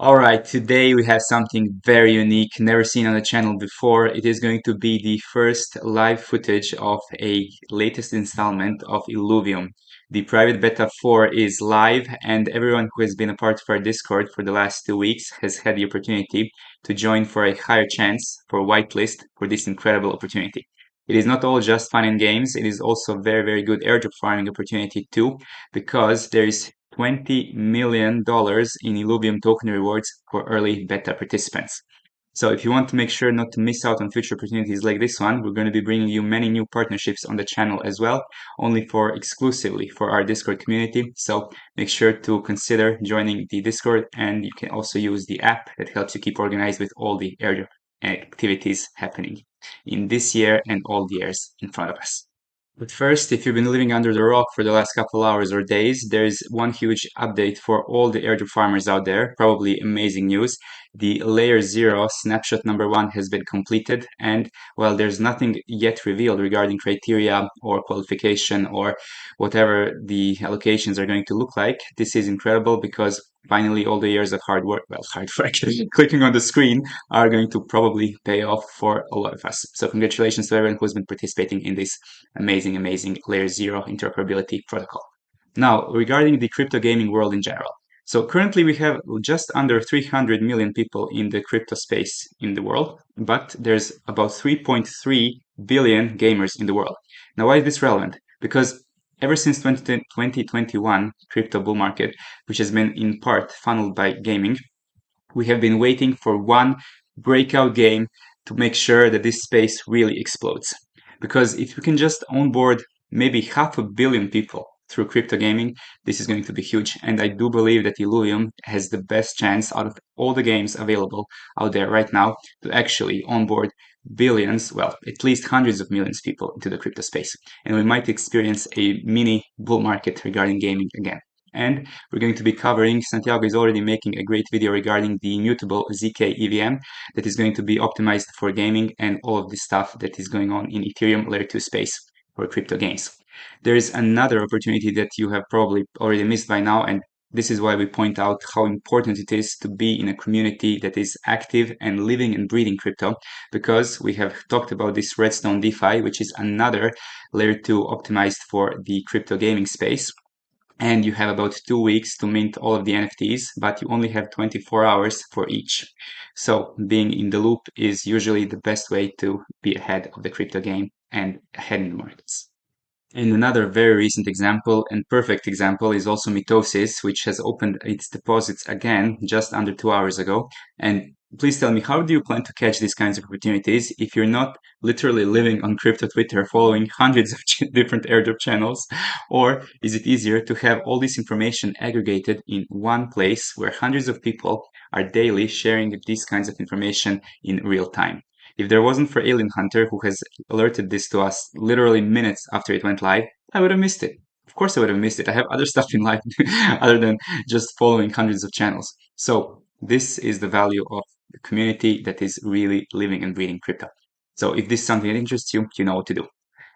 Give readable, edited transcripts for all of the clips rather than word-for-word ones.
Alright, today we have something very unique, never seen on the channel before. It is going to be the first live footage of a latest installment of Illuvium. The private beta 4 is live, and everyone who has been a part of our Discord for the last 2 weeks has had the opportunity to join for a higher chance for Whitelist for this incredible opportunity. It is not all just fun and games, it is also very good airdrop farming opportunity too, because there is $20 million in Illuvium token rewards for early beta participants. So if you want to make sure not to miss out on future opportunities like this one, we're going to be bringing you many new partnerships on the channel as well, only for exclusively for our Discord community. So make sure to consider joining the Discord, and you can also use the app that helps you keep organized with all the airdrop activities happening in this year and all the years in front of us. But first, if you've been living under the rock for the last couple hours or days, there's one huge update for all the airdrop farmers out there. Probably amazing news. The LayerZero snapshot number 1 has been completed, and well, there's nothing yet revealed regarding criteria or qualification or whatever the allocations are going to look like. This is incredible because finally all the years of hard work, clicking on the screen are going to probably pay off for a lot of us. So congratulations to everyone who's been participating in this amazing LayerZero interoperability protocol. Now, regarding the crypto gaming world in general. So currently we have just under 300 million people in the crypto space in the world, but there's about 3.3 billion gamers in the world. Now, why is this relevant? Because ever since 2021 crypto bull market, which has been in part funneled by gaming, we have been waiting for one breakout game to make sure that this space really explodes. Because if you can just onboard maybe 500 million people through crypto gaming, this is going to be huge. And I do believe that Illuvium has the best chance out of all the games available out there right now to actually onboard billions, well, at least hundreds of millions of people into the crypto space. And we might experience a mini bull market regarding gaming again. And we're going to be covering, Santiago is already making a great video regarding the immutable ZK EVM that is going to be optimized for gaming and all of the stuff that is going on in Ethereum layer 2 space for crypto games. There is another opportunity that you have probably already missed by now, and this is why we point out how important it is to be in a community that is active and living and breathing crypto, because we have talked about this RedStone DeFi, which is another layer 2 optimized for the crypto gaming space. And you have about 2 weeks to mint all of the NFTs, but you only have 24 hours for each. So being in the loop is usually the best way to be ahead of the crypto game and ahead in the markets. And another very recent example and perfect example is also Mitosis, which has opened its deposits again just under 2 hours ago. And please tell me, how do you plan to catch these kinds of opportunities if you're not literally living on crypto Twitter, following hundreds of different airdrop channels? Or is it easier to have all this information aggregated in one place where hundreds of people are daily sharing these kinds of information in real time? If there wasn't for Alien Hunter, who has alerted this to us literally minutes after it went live, I would have missed it. Of course I would have missed it. I have other stuff in life other than just following hundreds of channels. So this is the value of the community that is really living and breathing crypto. So if this is something that interests you, you know what to do.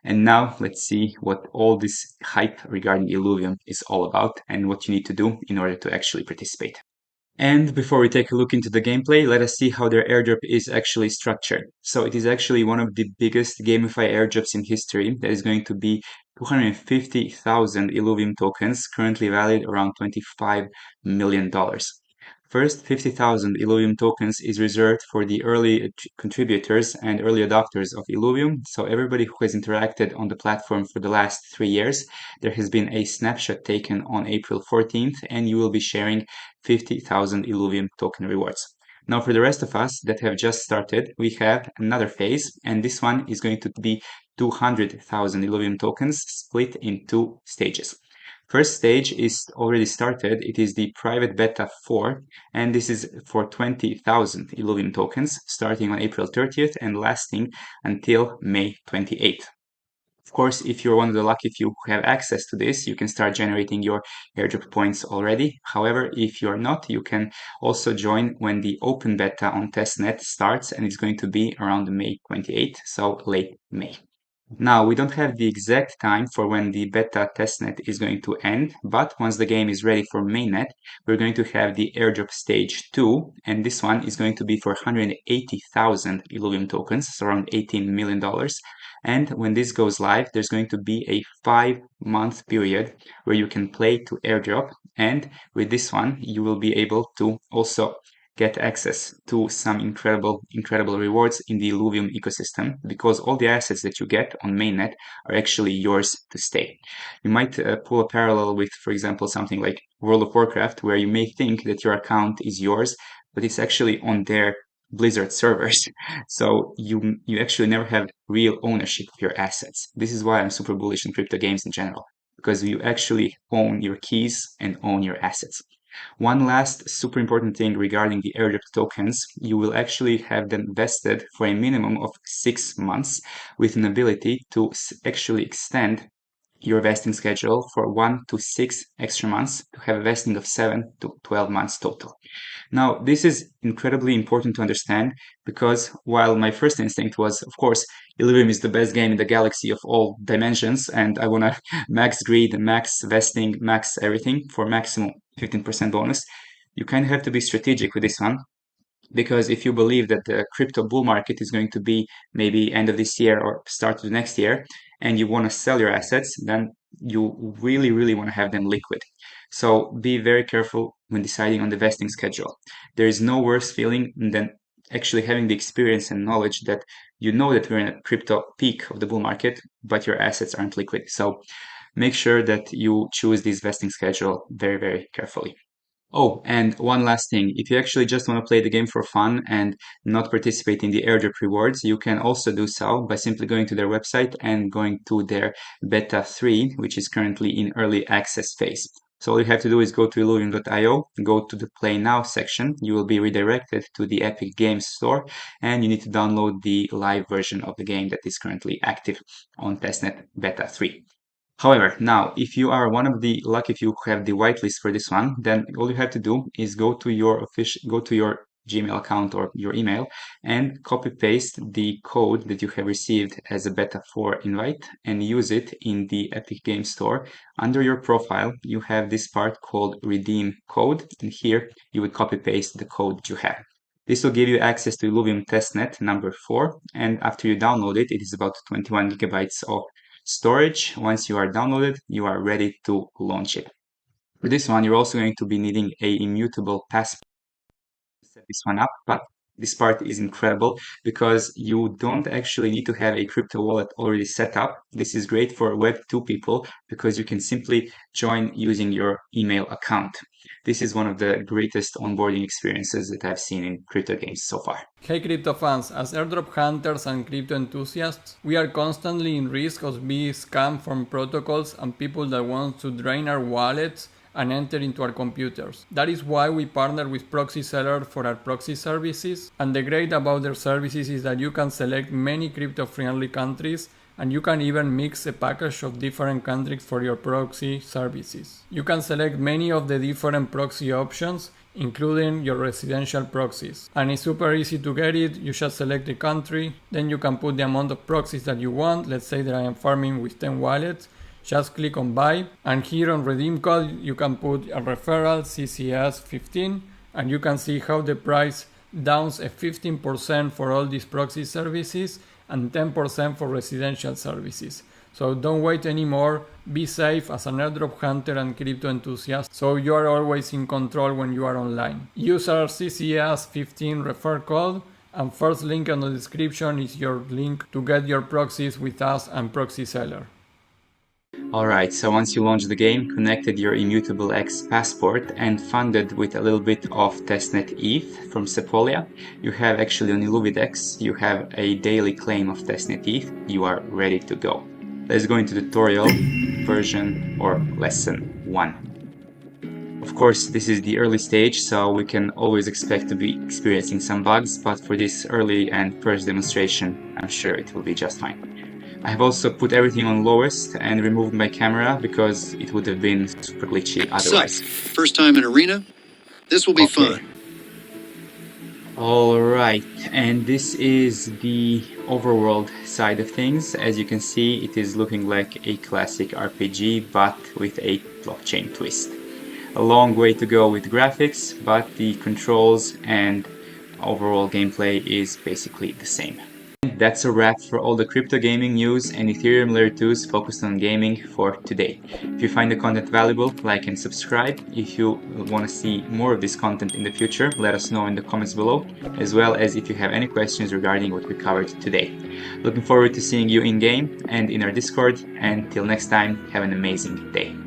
And now let's see what all this hype regarding Illuvium is all about and what you need to do in order to actually participate. And before we take a look into the gameplay, let us see how their airdrop is actually structured. So it is actually one of the biggest gamified airdrops in history. That is going to be 250,000 Illuvium tokens, currently valued around $25 million. First, 50,000 Illuvium tokens is reserved for the early contributors and early adopters of Illuvium. So everybody who has interacted on the platform for the last 3 years, there has been a snapshot taken on April 14th, and you will be sharing 50,000 Illuvium token rewards. Now for the rest of us that have just started, we have another phase, and this one is going to be 200,000 Illuvium tokens split in 2 stages. First stage is already started. It is the private beta 4, and this is for 20,000 Illuvium tokens, starting on April 30th and lasting until May 28th. Of course, if you're one of the lucky few who have access to this, you can start generating your airdrop points already. However, if you're not, you can also join when the open beta on testnet starts, and it's going to be around May 28th, so late May. Now, we don't have the exact time for when the beta testnet is going to end, but once the game is ready for mainnet, we're going to have the airdrop stage 2, and this one is going to be for 180,000 Illuvium tokens, so around $18 million. And when this goes live, there's going to be a 5-month period where you can play to airdrop, and with this one, you will be able to also get access to some incredible rewards in the Illuvium ecosystem, because all the assets that you get on mainnet are actually yours to stay. You might pull a parallel with, for example, something like World of Warcraft, where you may think that your account is yours, but it's actually on their Blizzard servers. So you actually never have real ownership of your assets. This is why I'm super bullish on crypto games in general, because you actually own your keys and own your assets. One last super important thing regarding the airdrop tokens, you will actually have them vested for a minimum of 6 months with an ability to actually extend your vesting schedule for 1 to 6 extra months to have a vesting of 7 to 12 months total. Now, this is incredibly important to understand because while my first instinct was, of course, Illuvium is the best game in the galaxy of all dimensions, and I want to max greed, max vesting, max everything for maximum 15% bonus, you kind of have to be strategic with this one, because if you believe that the crypto bull market is going to be maybe end of this year or start of the next year, and you want to sell your assets, then you really want to have them liquid. So be very careful when deciding on the vesting schedule. There is no worse feeling than actually having the experience and knowledge that you know that we're in a crypto peak of the bull market, but your assets aren't liquid. So make sure that you choose this vesting schedule very carefully. Oh, and one last thing. If you actually just want to play the game for fun and not participate in the airdrop rewards, you can also do so by simply going to their website and going to their beta 3, which is currently in early access phase. So all you have to do is go to illuvium.io, go to the Play Now section. You will be redirected to the Epic Games Store, and you need to download the live version of the game that is currently active on testnet beta 3. However, now, if you are one of the lucky few who have the whitelist for this one, then all you have to do is go to your Gmail account or your email and copy paste the code that you have received as a beta 4 invite and use it in the Epic Game Store. Under your profile, you have this part called redeem code, and here you would copy paste the code that you have. This will give you access to Illuvium testnet number 4, and after you download it, it is about 21 gigabytes of storage. Once you are downloaded, you are ready to launch it. For this one, you're also going to be needing a immutable passport to set this one up, but this part is incredible because you don't actually need to have a crypto wallet already set up. This is great for Web 2 people because you can simply join using your email account. This is one of the greatest onboarding experiences that I've seen in crypto games so far. Hey crypto fans, as airdrop hunters and crypto enthusiasts, we are constantly in risk of being scammed from protocols and people that want to drain our wallets and enter into our computers. That is why we partner with Proxy Seller for our proxy services, and the great about their services is that you can select many crypto-friendly countries and you can even mix a package of different countries for your proxy services. You can select many of the different proxy options, including your residential proxies. And it's super easy to get it. You just select the country, then you can put the amount of proxies that you want. Let's say that I am farming with 10 wallets. Just click on buy, and here on redeem code you can put a referral CCS 15, and you can see how the price downs a 15% for all these proxy services and 10% for residential services. So don't wait anymore, be safe as an airdrop hunter and crypto enthusiast, so you are always in control when you are online. Use our CCS15 refer code, and first link in the description is your link to get your proxies with us and Proxy Seller. Alright, so once you launch the game, connected your Immutable X passport and funded with a little bit of testnet ETH from Sepolia, you have actually on Illuvidex, you have a daily claim of testnet ETH, you are ready to go. Let's go into tutorial version or lesson 1. Of course, this is the early stage, so we can always expect to be experiencing some bugs, but for this early and first demonstration, I'm sure it will be just fine. I have also put everything on lowest and removed my camera because it would have been super glitchy otherwise. So, first time in Arena? This will be fun. All right, and this is the overworld side of things. As you can see, it is looking like a classic RPG, but with a blockchain twist. A long way to go with graphics, but the controls and overall gameplay is basically the same. That's a wrap for all the crypto gaming news and Ethereum Layer 2s focused on gaming for today. If you find the content valuable, like and subscribe. If you want to see more of this content in the future, let us know in the comments below, as well as if you have any questions regarding what we covered today. Looking forward to seeing you in game and in our Discord, and till next time, have an amazing day.